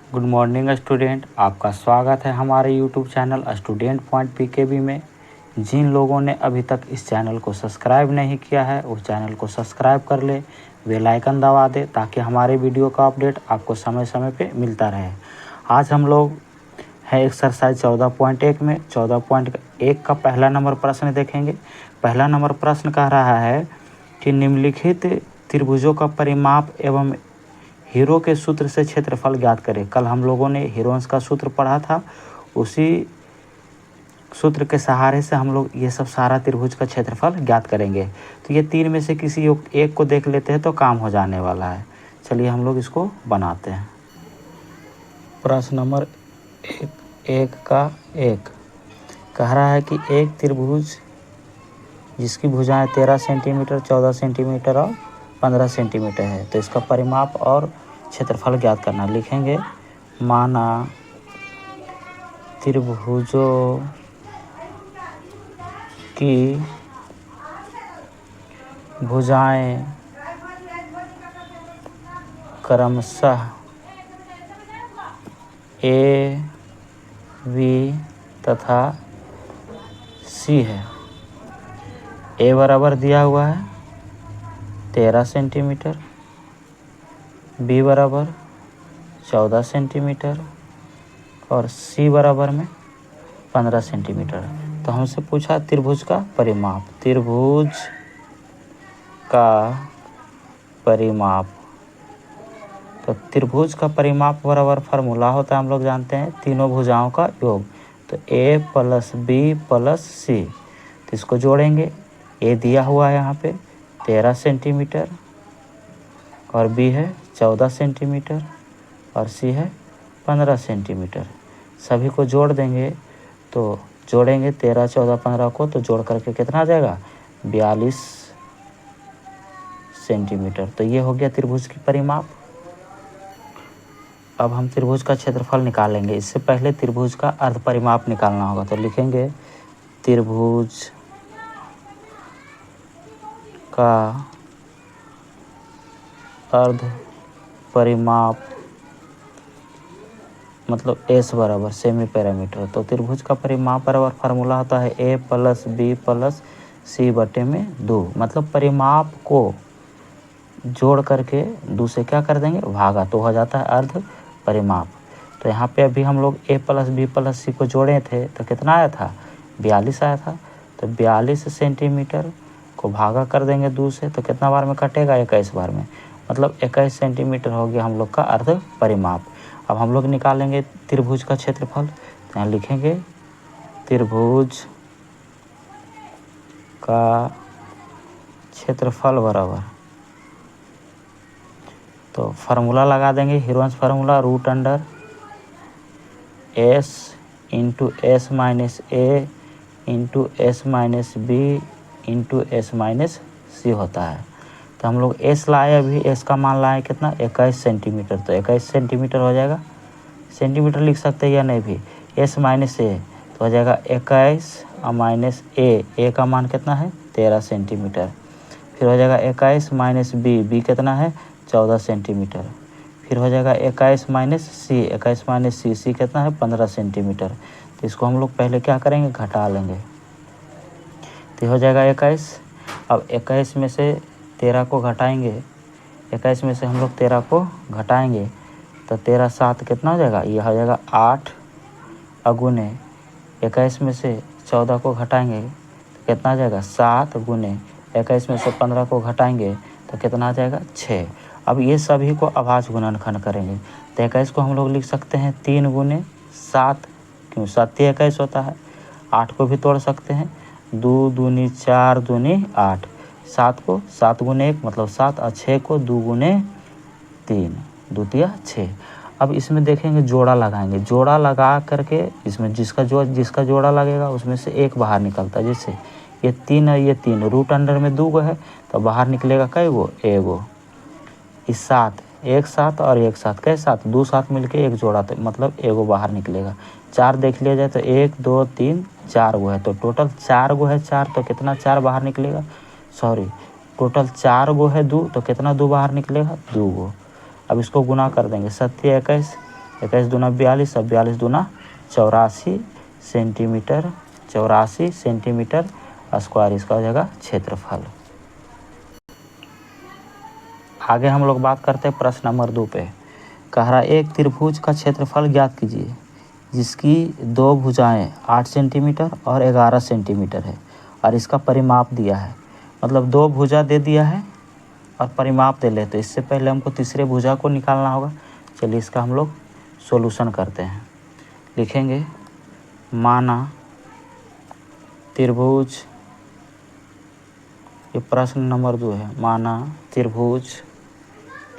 Good morning student, आपका स्वागत है हमारे YouTube channel student point pKb में। जिन लोगों ने अभी तक इस चैनल को सब्सक्राइब नहीं किया है वो चैनल को सब्सक्राइब कर ले, बेल आइकन दबा दे ताकि हमारे वीडियो का अपडेट आपको समय समय पे मिलता रहे। आज हम लोग है एक्सरसाइज 14.1 में 14.1 का पहला नंबर प्रश्न देखेंगे। पहला नंबर प्रश्न कह रहा है कि निम्नलिखित त्रिभुजों का परिमाप एवं हीरो के सूत्र से क्षेत्रफल ज्ञात करें। कल हम लोगों ने हीरोंस का सूत्र पढ़ा था, उसी सूत्र के सहारे से हम लोग ये सब सारा त्रिभुज का क्षेत्रफल ज्ञात करेंगे। तो ये तीन में से किसी एक को देख लेते हैं तो काम हो जाने वाला है। चलिए हम लोग इसको बनाते हैं। प्रश्न नंबर एक का एक कह रहा है कि एक त्रिभुज जिसकी भुजाएं 13 सेंटीमीटर, 14 सेंटीमीटर और 15 सेंटीमीटर है, तो इसका परिमाप और क्षेत्रफल ज्ञात करना। लिखेंगे माना त्रिभुजों की भुजाएं क्रमशः ए, बी तथा सी है। ए बराबर दिया हुआ है 13 सेंटीमीटर, बी बराबर 14 सेंटीमीटर और सी बराबर में 15 सेंटीमीटर। तो हमसे पूछा त्रिभुज का परिमाप। त्रिभुज का परिमाप, तो त्रिभुज का परिमाप बराबर फार्मूला होता है, हम लोग जानते हैं, तीनों भुजाओं का योग। तो ए प्लस बी प्लस सी, तो इसको जोड़ेंगे। ए दिया हुआ है यहाँ पे 13 सेंटीमीटर और बी है 14 सेंटीमीटर और सी है 15 सेंटीमीटर। सभी को जोड़ देंगे, तो जोड़ेंगे 13, 14, 15 को, तो जोड़ करके कितना आ जाएगा 42 सेंटीमीटर। तो ये हो गया त्रिभुज की परिमाप। अब हम त्रिभुज का क्षेत्रफल निकालेंगे। इससे पहले त्रिभुज का अर्ध परिमाप निकालना होगा। तो लिखेंगे त्रिभुज का अर्ध परिमाप मतलब एस बराबर सेमी पैरामीटर। तो त्रिभुज का परिमाप बराबर फार्मूला होता है ए प्लस बी प्लस सी बटे में 2। मतलब परिमाप को जोड़ करके 2 से क्या कर देंगे भागा, तो हो जाता है अर्ध परिमाप। तो यहाँ पे अभी हम लोग ए प्लस बी प्लस सी को जोड़े थे तो कितना आया था 42 आया था। तो 42 सेंटीमीटर को भागा कर देंगे 2 से, तो कितना बार में कटेगा 21 बार में, मतलब 21 सेंटीमीटर हो गया हम लोग का अर्ध परिमाप। अब हम लोग निकालेंगे त्रिभुज का क्षेत्रफल। तो यहाँ लिखेंगे त्रिभुज का क्षेत्रफल बराबर, तो फार्मूला लगा देंगे Heron's formula, root under S into S minus A into S minus B into S minus C होता है। तो हम लोग एस लाए, अभी एस का मान लाए कितना 21 सेंटीमीटर, तो 21 सेंटीमीटर हो जाएगा। सेंटीमीटर लिख सकते हैं या नहीं भी, एस माइनस ए तो हो जाएगा 21 और माइनस ए का मान कितना है 13 सेंटीमीटर। फिर हो जाएगा 21 माइनस बी कितना है 14 सेंटीमीटर। फिर हो जाएगा 21 माइनस सी कितना है 15 सेंटीमीटर। तो इसको हम लोग पहले क्या करेंगे घटा लेंगे, तो हो जाएगा 21। अब 21 में से 13 को घटाएंगे, 21 में से हम लोग 13 को घटाएंगे तो 13 7 कितना हो जाएगा, यह हो जाएगा 8 अगुने 21 में से 14 को घटाएंगे तो कितना आ जाएगा 7 गुने 21 में से 15 को घटाएंगे तो कितना आ जाएगा 6। अब ये सभी को अभाज्य गुणनखंड करेंगे तो 21 को हम लोग लिख सकते हैं 3 गुने 7, क्यों 7 21 होता है। 8 को भी तोड़ सकते हैं, 2 दूनी 4 दूनी 8, 7 को 7 गुने 1 मतलब 7 और 6 को 2 गुने 3 2 6। अब इसमें देखेंगे जोड़ा लगाएंगे, जोड़ा लगा करके इसमें जिसका जोड़ा लगेगा उसमें से एक बाहर निकलता है। जैसे ये 3 है, ये 3 रूट अंडर में 2 गो है तो बाहर निकलेगा कई गो, एगो। इस 7 एक 7 और एक 7 कई 7 2 7 मिलके एक जोड़ा, तो मतलब एगो बाहर निकलेगा। 4 देख लिया जाए तो 1 2 3 4 गो है, तो टोटल 4 गो है 4, तो कितना 4 बाहर निकलेगा, टोटल 4 गो है 2, तो कितना 2 बाहर निकलेगा 2 गो। अब इसको गुना कर देंगे 7 21 21 दूना 42 और 42 दूना 84 सेंटीमीटर, 84 सेंटीमीटर स्क्वायर इसका हो जाएगा क्षेत्रफल। आगे हम लोग बात करते हैं प्रश्न नंबर 2 पे। कह रहा एक त्रिभुज का क्षेत्रफल ज्ञात कीजिए जिसकी दो भुजाएं 8 सेंटीमीटर और 11 सेंटीमीटर है और इसका परिमाप दिया है। मतलब दो भुजा दे दिया है और परिमाप दे ले, तो इससे पहले हमको तीसरे भुजा को निकालना होगा। चलिए इसका हम लोग सॉल्यूशन करते हैं। लिखेंगे माना त्रिभुज, ये प्रश्न नंबर 2 है। माना त्रिभुज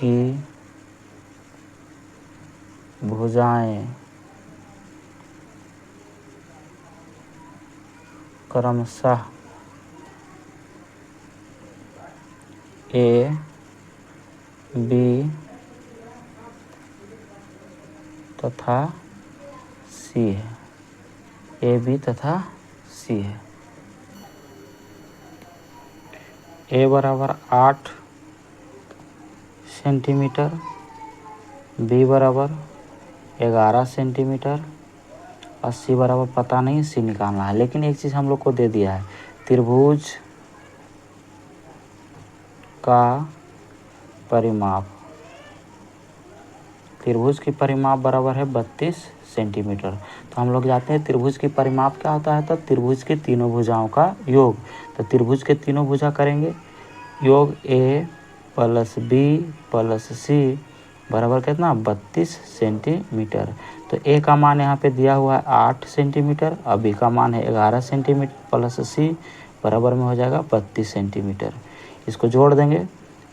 की भुजाएं क्रमशः ए बी तथा सी है, ए बी तथा सी है। ए बराबर 8 सेंटीमीटर, बी बराबर 11 सेंटीमीटर और सी बराबर पता नहीं, सी निकालना है। लेकिन एक चीज़ हम लोग को दे दिया है, त्रिभुज का परिमाप, त्रिभुज की परिमाप बराबर है 32 सेंटीमीटर। तो हम लोग जाते हैं त्रिभुज की परिमाप क्या होता है, तो त्रिभुज के तीनों भुजाओं का योग। तो त्रिभुज के तीनों भुजा करेंगे योग, ए प्लस बी प्लस सी बराबर कितना 32 सेंटीमीटर। तो ए का मान यहाँ पे दिया हुआ है 8 सेंटीमीटर और बी का मान है 11 सेंटीमीटर प्लस सी बराबर में हो जाएगा 32 सेंटीमीटर। इसको जोड़ देंगे,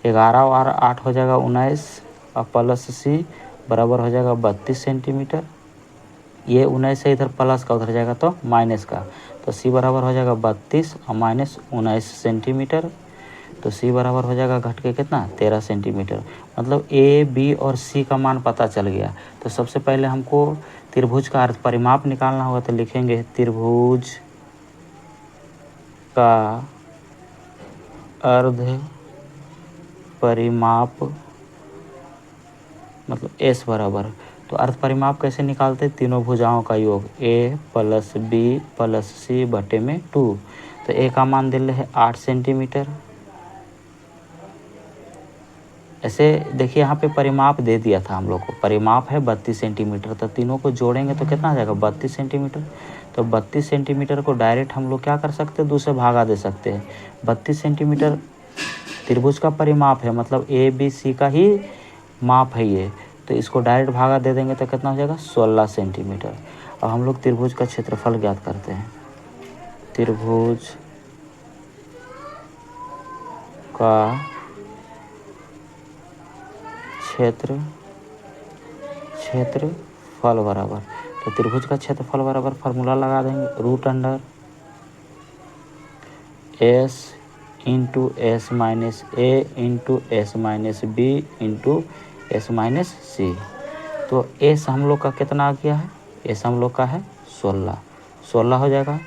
11 और 8 हो जाएगा 19 और प्लस सी बराबर हो जाएगा 32 सेंटीमीटर। ये 19 से इधर प्लस का उधर जाएगा तो माइनस का, तो सी बराबर हो जाएगा 32 और माइनस 19 सेंटीमीटर। तो सी बराबर हो जाएगा घट के कितना 13 सेंटीमीटर। मतलब ए बी और सी का मान पता चल गया। तो सबसे पहले हमको त्रिभुज का अर्ध परिमाप निकालना होगा। तो लिखेंगे त्रिभुज का अर्ध परिमाप मतलब एस बराबर, तो अर्ध परिमाप कैसे निकालते, तीनों भुजाओं का योग, ए प्लस बी प्लस सी बटे में 2। तो ए का मान दिल है 8 सेंटीमीटर। ऐसे देखिए यहाँ पे परिमाप दे दिया था हम लोग को, परिमाप है 32 सेंटीमीटर। तो तीनों को जोड़ेंगे तो कितना आ जाएगा 32 सेंटीमीटर। तो 32 सेंटीमीटर को डायरेक्ट हम लोग क्या कर सकते हैं, 2 से भागा दे सकते हैं। 32 सेंटीमीटर त्रिभुज का परिमाप है, मतलब ए बी सी का ही माप है ये। तो इसको डायरेक्ट भागा दे देंगे तो कितना हो जाएगा 16 सेंटीमीटर। अब हम लोग त्रिभुज का क्षेत्रफल ज्ञात करते हैं। त्रिभुज का क्षेत्रफल बराबर, तो त्रिभुज का क्षेत्रफल बराबर फार्मूला लगा देंगे, root under S into S minus A into S minus B into S minus C. तो एस हम लोग का कितना आ गया है, एस हम लोग का है 16, 16 हो जाएगा।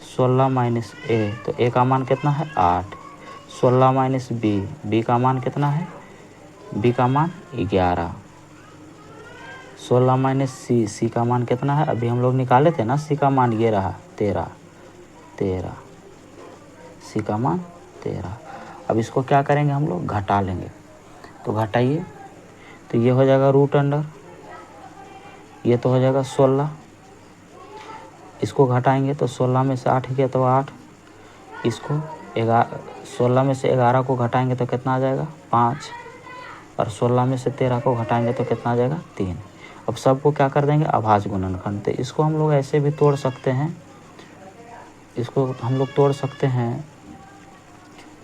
16 माइनस ए, तो ए का मान कितना है 8। 16 माइनस बी, बी का मान कितना है, बी का मान 11। 16 माइनस सी, सी का मान कितना है, अभी हम लोग निकाले थे ना, सी का मान ये रहा 13, सी का मान 13। अब इसको क्या करेंगे हम लोग, घटा लेंगे। तो घटाइए, तो ये हो जाएगा रूट अंडर, ये तो हो जाएगा 16, इसको घटाएंगे तो 16 में से 8 गया तो 8, इसको 16 में से 11 को घटाएंगे तो कितना आ जाएगा 5, और 16 में से 13 को घटाएंगे तो कितना आ जाएगा 3। अब सबको क्या कर देंगे अभाज्य गुणनखंड। तो इसको हम लोग ऐसे भी तोड़ सकते हैं, इसको हम लोग तोड़ सकते हैं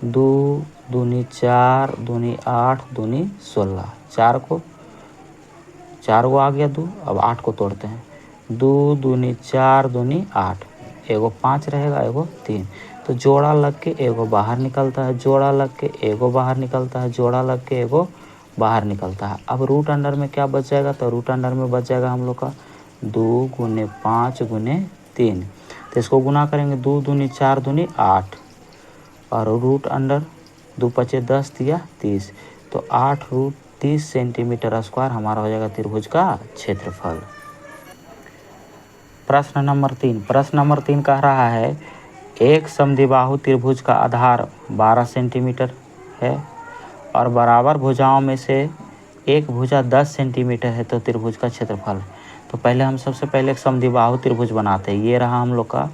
2 दूनी 4 दूनी 8 दूनी 16, 4 को आ गया 2। अब 8 को तोड़ते हैं, 2 दूनी 4 दूनी 8, एगो 5 रहेगा एगो 3। तो जोड़ा लग के एगो बाहर निकलता है, जोड़ा लग के एगो बाहर निकलता है, जोड़ा लग के एगो बाहर निकलता है। अब रूट अंडर में क्या बच जाएगा, तो रूट अंडर में बच जाएगा हम लोग का 2 गुने 5 गुने 3। तो इसको गुना करेंगे, 2 दूनी 4 दूनी 8 और रूट अंडर 2 × 5 = 10 दिया 30। तो 8 रूट 32 सेंटीमीटर स्क्वायर हमारा हो जाएगा त्रिभुज का क्षेत्रफल। प्रश्न नंबर 3 कह रहा है एक समद्विबाहु त्रिभुज का आधार 12 सेंटीमीटर है और बराबर भुजाओं में से एक भुजा 10 सेंटीमीटर है तो त्रिभुज का क्षेत्रफल। तो पहले हम सबसे पहले एक समद्विबाहु त्रिभुज बनाते हैं। ये रहा हम लोग का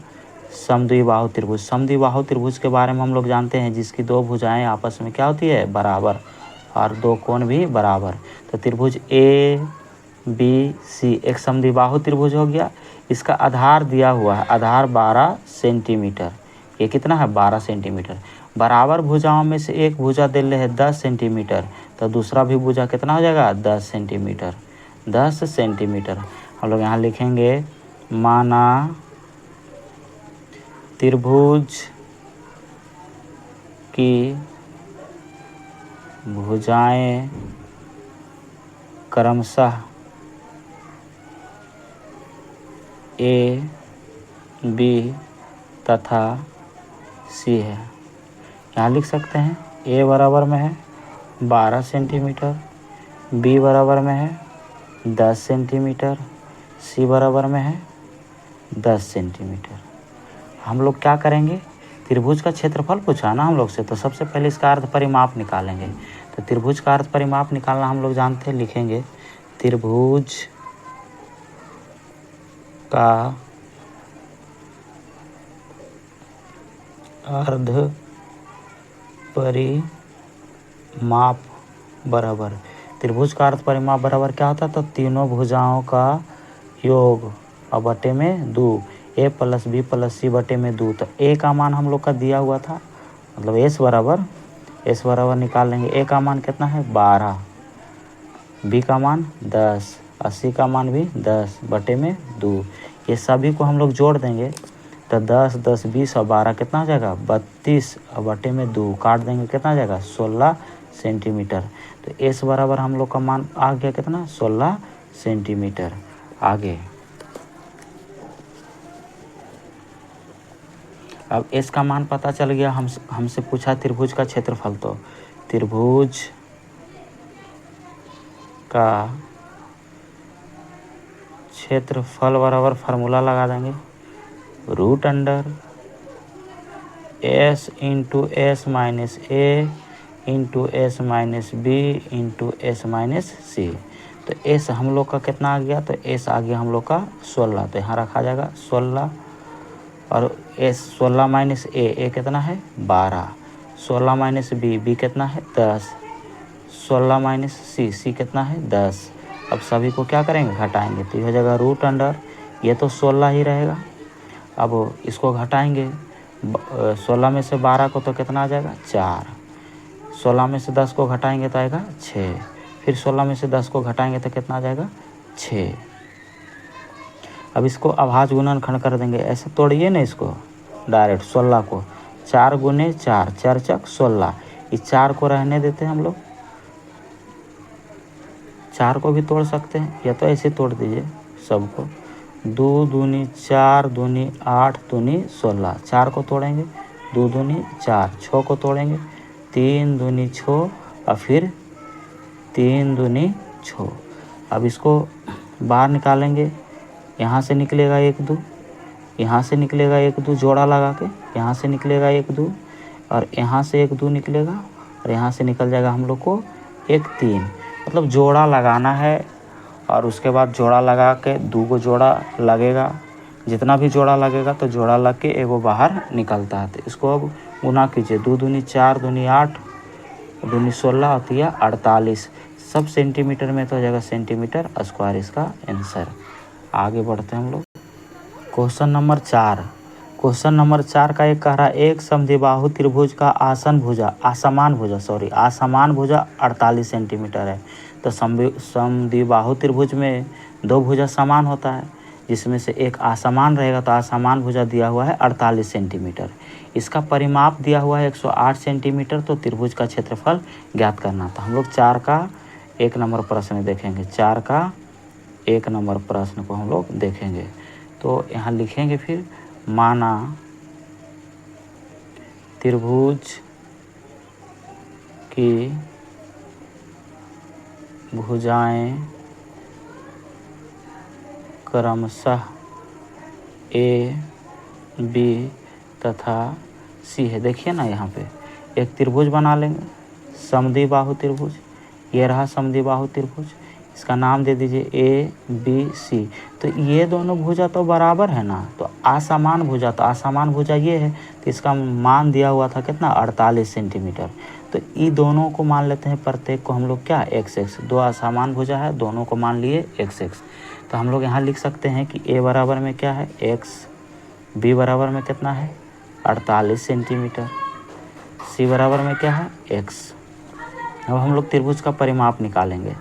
समद्विबाहु त्रिभुज। समद्विबाहु त्रिभुज के बारे में हम लोग जानते हैं जिसकी दो भुजाएं आपस में क्या होती है, बराबर, और दो कोण भी बराबर। तो त्रिभुज ABC एक समद्विबाहु त्रिभुज हो गया। इसका आधार दिया हुआ है, आधार 12 सेंटीमीटर। ये कितना है, 12 सेंटीमीटर। बराबर भुजाओं में से एक भुजा दे रहे हैं 10 सेंटीमीटर, तो दूसरा भी भुजा कितना हो जाएगा, 10 सेंटीमीटर। 10 सेंटीमीटर हम लोग यहाँ लिखेंगे, माना त्रिभुज की भुजाएं क्रमशः A, B तथा C है। यहाँ लिख सकते हैं A बराबर में है 12 सेंटीमीटर, B बराबर में है 10 सेंटीमीटर, C बराबर में है 10 सेंटीमीटर। हम लोग क्या करेंगे, त्रिभुज का क्षेत्रफल पूछा ना हम लोग से, तो सबसे पहले इसका अर्ध परिमाप निकालेंगे। तो त्रिभुज का अर्ध परिमाप निकालना हम लोग जानते हैं, लिखेंगे त्रिभुज का अर्ध परिमाप बराबर, त्रिभुज का अर्ध परिमाप बराबर क्या होता है, तो तीनों भुजाओं का योग और बटे में 2, A + B + C बटे में 2। तो A का मान हम लोग का दिया हुआ था, मतलब S बराबर निकाल लेंगे। A का मान कितना है, 12, B का मान 10 और C का मान भी 10 बटे में 2। ये सभी को हम लोग जोड़ देंगे तो 10, 10, 20 और 12 कितना हो जाएगा, 32 और बटे में 2 काट देंगे, कितना आ जाएगा, 16 सेंटीमीटर। तो S बराबर हम लोग का मान आ गया कितना, 16 सेंटीमीटर। आगे अब S का मान पता चल गया, हमसे पूछा त्रिभुज का क्षेत्रफल। तो त्रिभुज का क्षेत्रफल बराबर फार्मूला लगा देंगे, √S × S - A × S - B × S - C। तो S हम लोग का कितना आ गया, तो S आ गया हम लोग का 16, तो यहाँ रखा जाएगा 16। और S 16 - A कितना है, 12, 16 - B कितना है, 10, 16 - C कितना है, 10। अब सभी को क्या करेंगे, घटाएंगे, तो ये हो जाएगा √, ये तो 16 ही रहेगा। अब इसको घटाएंगे, 16 में से 12 को तो कितना आ जाएगा, 4, 16 में से 10 को घटाएंगे तो आएगा 6, फिर 16 में से 10 को घटाएंगे तो कितना आ जाएगा, 6। अब इसको अभाज्य गुणनखंड कर देंगे, ऐसे तोड़िए ना इसको डायरेक्ट, 16 को 4 × 4, 4 × 16, इस 4 को रहने देते हैं हम लोग, 4 को भी तोड़ सकते हैं, या तो ऐसे तोड़ दीजिए सबको, 2 दूनी 4, दूनी 8, दूनी 16, 4 को तोड़ेंगे, 2 दूनी 4, 6 को तोड़ेंगे, 3 दूनी 6 और फिर 3 दूनी 6। अब इसको बाहर निकालेंगे, यहाँ से निकलेगा 1 2, यहाँ से निकलेगा 1 2 जोड़ा लगा के, यहाँ से निकलेगा 1 2 और यहाँ से 1 2 निकलेगा और यहाँ से निकल जाएगा हम लोग को 1 3, मतलब जोड़ा लगाना है। और उसके बाद जोड़ा लगा के 2 को जोड़ा लगेगा, जितना भी जोड़ा लगेगा तो जोड़ा लग के एगो बाहर निकलता है। तो इसको अब गुना कीजिए, 2 दूनी 4, दूनी 8, दूनी 16 होती है 48, सब सेंटीमीटर में तो हो जाएगा सेंटीमीटर स्क्वायर इसका आंसर। आगे बढ़ते हैं हम लोग, क्वेश्चन नंबर 4। क्वेश्चन नंबर 4 का एक कह रहा है एक समद्विबाहु त्रिभुज का असमान भुजा 48 सेंटीमीटर है। तो समद्विबाहु त्रिभुज में दो भुजा समान होता है, जिसमें से एक असमान रहेगा, तो असमान भुजा दिया हुआ है 48 सेंटीमीटर। इसका परिमाप दिया हुआ है 108 सेंटीमीटर। तो त्रिभुज का क्षेत्रफल ज्ञात करना था। हम लोग 4 का 1 नंबर प्रश्न देखेंगे, 4 का 1 नंबर प्रश्न को हम लोग देखेंगे। तो यहाँ लिखेंगे फिर, माना त्रिभुज की भुजाएं क्रमशः ए, बी तथा सी है। देखिए ना, यहाँ पे एक त्रिभुज बना लेंगे, समद्विबाहु त्रिभुज। ये रहा समद्विबाहु त्रिभुज, इसका नाम दे दीजिए ए, बी, सी। तो ये दोनों भुजा तो बराबर है ना, तो असमान भुजा, तो असमान भुजा ये है, तो इसका मान दिया हुआ था कितना, 48 सेंटीमीटर। तो ये दोनों को मान लेते हैं, प्रत्येक को हम लोग क्या, एक्स एक्स। दो असमान भुजा है, दोनों को मान लिए एक्स एक्स। तो हम लोग यहाँ लिख सकते हैं कि ए बराबर में क्या है, एक्स, बी बराबर में कितना है, 48 सेंटीमीटर, सी बराबर में क्या है, एक्स। अब हम लोग त्रिभुज का परिमाप निकालेंगे,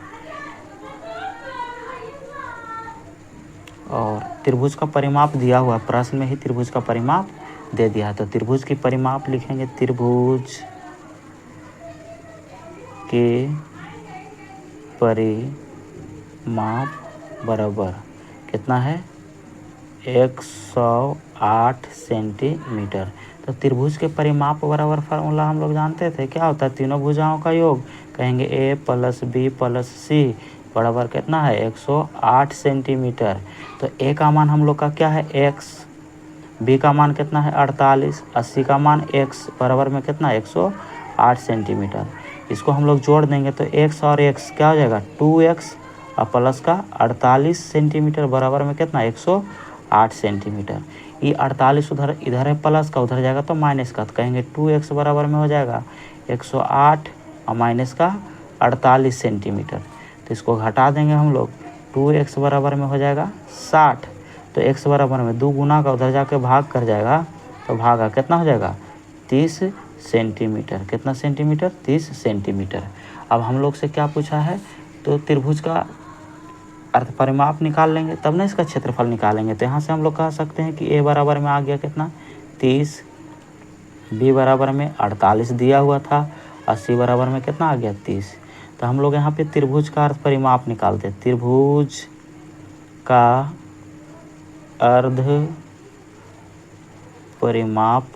और त्रिभुज का परिमाप दिया हुआ प्रश्न में ही त्रिभुज का परिमाप दे दिया है। तो त्रिभुज की परिमाप लिखेंगे, त्रिभुज के परिमाप बराबर कितना है, 108 सेंटीमीटर। तो त्रिभुज के परिमाप बराबर फार्मूला हम लोग जानते थे, क्या होता है, तीनों भुजाओं का योग, कहेंगे ए प्लस बी प्लस सी बराबर कितना है, 108 सेंटीमीटर। तो ए का मान हम लोग का क्या है, एक्स, बी का मान कितना है 48, 80 का मान एक्स बराबर में कितना, 108 सेंटीमीटर। इसको हम लोग जोड़ देंगे तो एक्स और एक्स क्या हो जाएगा, 2x और प्लस का 48 सेंटीमीटर बराबर में कितना, 108 सेंटीमीटर। ये 48 उधर इधर है प्लस का, उधर जाएगा तो माइनस का, तो कहेंगे 2x बराबर में हो जाएगा 108 और माइनस का 48 सेंटीमीटर। तो इसको घटा देंगे हम लोग, 2x बराबर में हो जाएगा 60। तो x बराबर में 2 गुना का उधर जाके भाग कर जाएगा, तो भागा कितना हो जाएगा, 30 सेंटीमीटर। कितना सेंटीमीटर, 30 सेंटीमीटर। अब हम लोग से क्या पूछा है, तो त्रिभुज का अर्थ परिमाप निकाल लेंगे, तब ना इसका क्षेत्रफल निकालेंगे। तो यहाँ से हम लोग कह सकते हैं कि a बराबर में आ गया कितना, 30, b बराबर में 48 दिया हुआ था, और c बराबर में कितना आ गया, 30। तो हम लोग यहाँ पे त्रिभुज का अर्थ परिमाप निकालते हैं। त्रिभुज का अर्ध परिमाप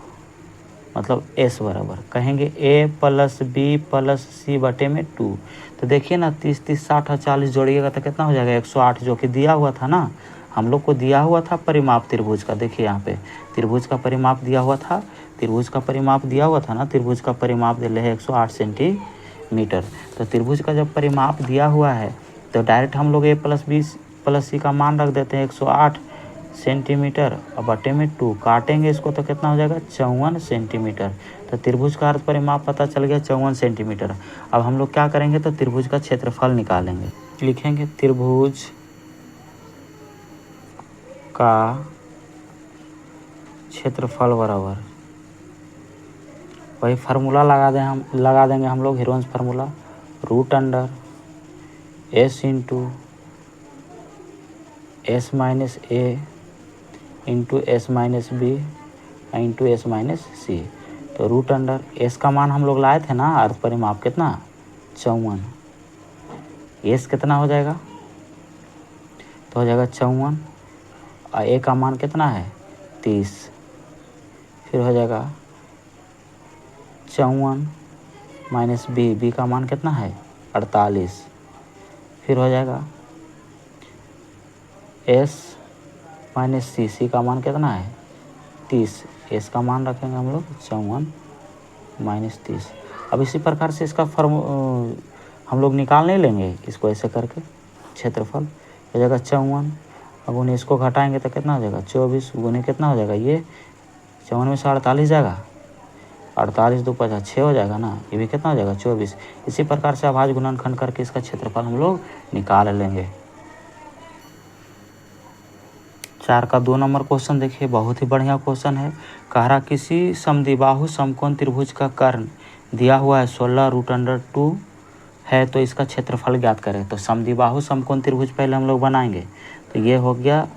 मतलब s बराबर, कहेंगे a प्लस बी प्लस सी बटे में 2। तो देखिए ना, 30 30 60 और 40 जोड़िएगा तो कितना हो जाएगा, 108, जो कि दिया हुआ था ना, हम लोग को दिया हुआ था परिमाप त्रिभुज का। देखिए यहाँ पे त्रिभुज का परिमाप दिया हुआ था, त्रिभुज का परिमाप दिया हुआ था ना, त्रिभुज का परिमाप दे रहे हैं 108 सेंटीमीटर। तो त्रिभुज का जब परिमाप दिया हुआ है, तो डायरेक्ट हम लोग a प्लस बी प्लस सी का मान रख देते हैं 108 सेंटीमीटर, और बटे में 2 काटेंगे इसको तो कितना हो जाएगा, 54 सेंटीमीटर। तो त्रिभुज का अर्थ परिमाप पता चल गया 54 सेंटीमीटर। अब हम लोग क्या करेंगे, तो त्रिभुज का क्षेत्रफल निकालेंगे। लिखेंगे त्रिभुज का क्षेत्रफल बराबर, वही फार्मूला लगा देंगे हम लोग, Heron's formula, root under s into s minus A into S minus B into S minus C. तो रूट अंडर एस का मान हम लोग लाए थे ना, अर्थ परिमाप कितना, 54, एस कितना हो जाएगा, तो हो जाएगा 54, और ए का मान कितना है 30, फिर हो जाएगा 54 माइनस बी का मान कितना है 48, फिर हो जाएगा एस माइनस सी का मान कितना है 30, एस का मान रखेंगे हम लोग 54 माइनस 30। अब इसी प्रकार से इसका हम लोग निकाल नहीं लेंगे, इसको ऐसे करके क्षेत्रफल हो जाएगा 54, अब उन्हें इसको घटाएंगे तो कितना हो जाएगा 24, गुने कितना हो जाएगा, ये 54 में से 48 जाएगा, 48 2 5 6 हो जाएगा ना, ये भी कितना हो जाएगा 24। इसी प्रकार से अभाज्य गुणनखंड करके इसका क्षेत्रफल हम लोग निकाल लेंगे। 4 का 2 नंबर क्वेश्चन देखिए, बहुत ही बढ़िया क्वेश्चन है। कह रहा किसी समद्विबाहु समकोण त्रिभुज का कर्ण दिया हुआ है 16√2 है, तो इसका क्षेत्रफल ज्ञात करें। तो समद्विबाहु समकोण त्रिभुज पहले हम लोग बनाएंगे, तो ये हो गया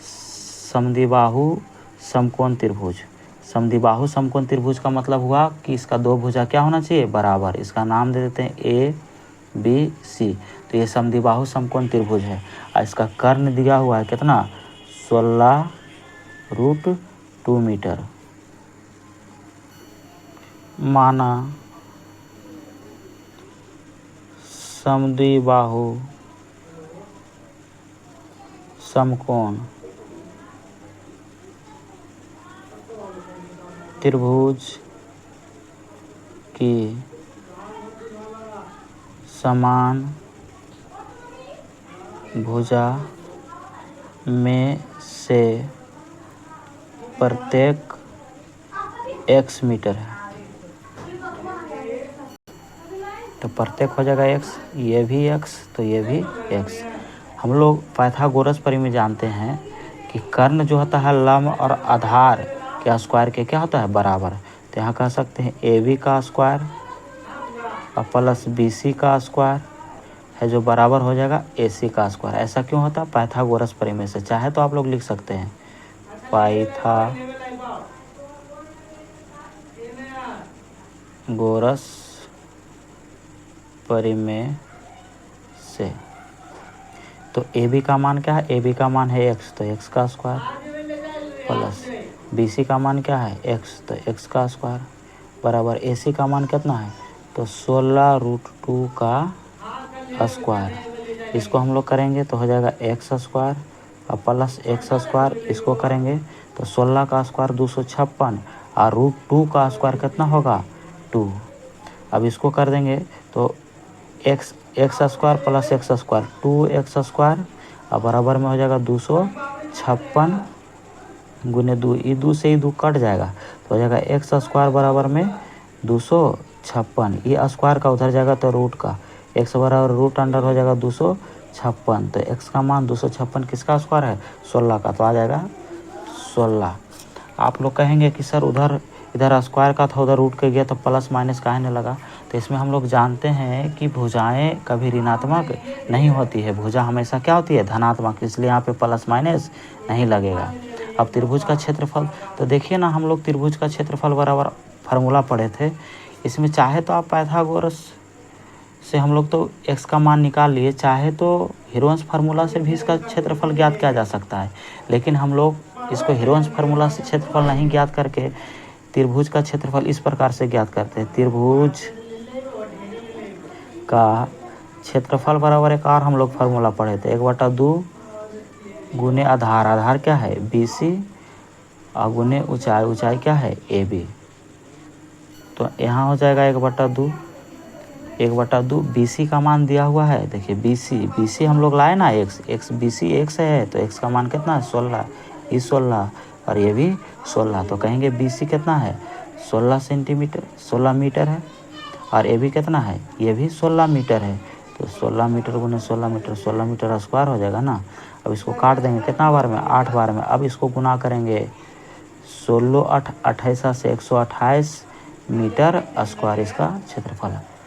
समद्विबाहु समकोण त्रिभुज। समद्विबाहु समकोण त्रिभुज का मतलब हुआ कि इसका दो भुजा क्या होना चाहिए, बराबर। इसका नाम दे देते हैं ए बी सी। तो ये समद्विबाहु समकोण त्रिभुज है, और इसका कर्ण दिया हुआ है कितना, 16√2 मीटर। माना समद्विबाहु समकोण त्रिभुज की समान भुजा में से प्रत्येक x मीटर है। तो प्रत्येक हो जाएगा x, ये भी x तो ये भी x। हम लोग पाइथागोरस परिमेय में जानते हैं कि कर्ण जो होता है लंब और आधार के स्क्वायर के क्या होता है बराबर। तो यहाँ कह सकते हैं AB का स्क्वायर और प्लस BC का स्क्वायर है जो बराबर हो जाएगा AC का स्क्वायर। ऐसा क्यों होता है? पाइथागोरस परिमेय से। चाहे तो आप लोग लिख सकते हैं पाइथागोरस परिमेय से। तो AB का मान क्या है? AB का मान है x, तो x का स्क्वायर प्लस BC का मान क्या है? x, तो x का स्क्वायर बराबर AC का मान कितना है? तो 16√2 का स्क्वायर। इसको हम लोग करेंगे तो हो जाएगा x स्क्वायर और प्लस x स्क्वायर। इसको करेंगे तो 16 का स्क्वायर 256 और √2 का स्क्वायर कितना होगा? 2। अब इसको कर देंगे तो x square plus x square 2x square और बराबर में हो जाएगा 256 गुने 2, ये 2 से ही 2 कट जाएगा तो हो जाएगा x स्क्वायर बराबर में 256। ये स्क्वायर का उधर जाएगा तो रूट का x बराबर रूट अंडर हो जाएगा 256। तो x का मान 256 किसका स्क्वायर है? 16 का, तो आ जाएगा 16। आप लोग कहेंगे कि सर उधर इधर स्क्वायर का था उधर रूट के गया तो प्लस माइनस काहे नहीं लगा? तो इसमें हम लोग जानते हैं कि भुजाएं कभी ऋणात्मक नहीं होती है, भुजा हमेशा क्या होती है? धनात्मक, इसलिए यहाँ पे प्लस माइनस नहीं लगेगा। अब त्रिभुज का क्षेत्रफल, तो देखिए ना हम लोग त्रिभुज का क्षेत्रफल बराबर फार्मूला पढ़े थे। इसमें चाहे तो आप पाइथागोरस से हम लोग तो x का मान निकाल लिए, चाहे तो हीरोन्स फार्मूला से भी इसका क्षेत्रफल ज्ञात किया जा सकता है। लेकिन हम लोग इसको हीरोन्स फार्मूला से क्षेत्रफल नहीं ज्ञात करके त्रिभुज का क्षेत्रफल इस प्रकार से ज्ञात करते हैं। त्रिभुज का क्षेत्रफल बराबर एक और हम लोग फार्मूला पढ़े थे, 1/2 गुने आधार, आधार क्या है? BC और गुने ऊंचाई, ऊंचाई क्या है? AB। तो यहाँ हो जाएगा 1/2 BC का मान दिया हुआ है। देखिए BC हम लोग लाए ना x BC x है तो x का मान कितना है? 16, ये 16 और ये भी 16। तो कहेंगे BC कितना है? 16 सेंटीमीटर, 16 मीटर है। और AB कितना है? ये भी 16 मीटर है। तो 16 मीटर गुने 16 मीटर, 16 मीटर स्क्वायर हो जाएगा ना। अब इसको काट देंगे कितना बार में? 8 बार में। अब इसको गुना करेंगे 16 8 28 से 128 मीटर स्क्वायर इसका क्षेत्रफल है।